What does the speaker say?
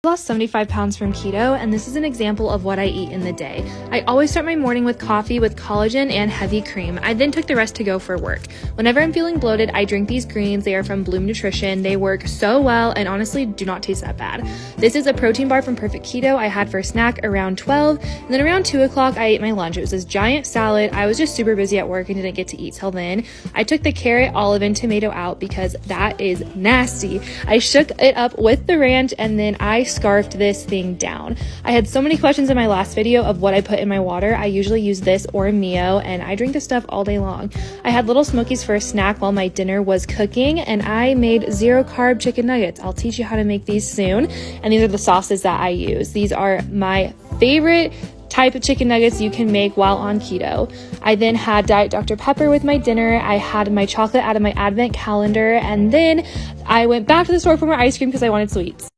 Lost 75 pounds from keto, and this is an example of what I eat in the day. I always start my morning with coffee with collagen and heavy cream. I then took the rest to go for work. Whenever I'm feeling bloated, I drink these greens. They are from Bloom Nutrition. They work so well and honestly do not taste that bad. This is a protein bar from Perfect Keto I had for a snack around 12, and then around 2 o'clock I ate my lunch. It was this giant salad. I was just super busy at work and didn't get to eat till then. I took the carrot, olive, and tomato out because that is nasty. I shook it up with the ranch and then I scarfed this thing down. I had so many questions in my last video of what I put in my water. I usually use this or Mio, and I drink this stuff all day long. I had little smokies for a snack while my dinner was cooking, and I made 0 carb chicken nuggets. I'll teach you how to make these soon, and these are the sauces that I use. These are my favorite type of chicken nuggets you can make while on keto. I then had Diet Dr. Pepper with my dinner. I had my chocolate out of my advent calendar, and then I went back to the store for more ice cream because I wanted sweets.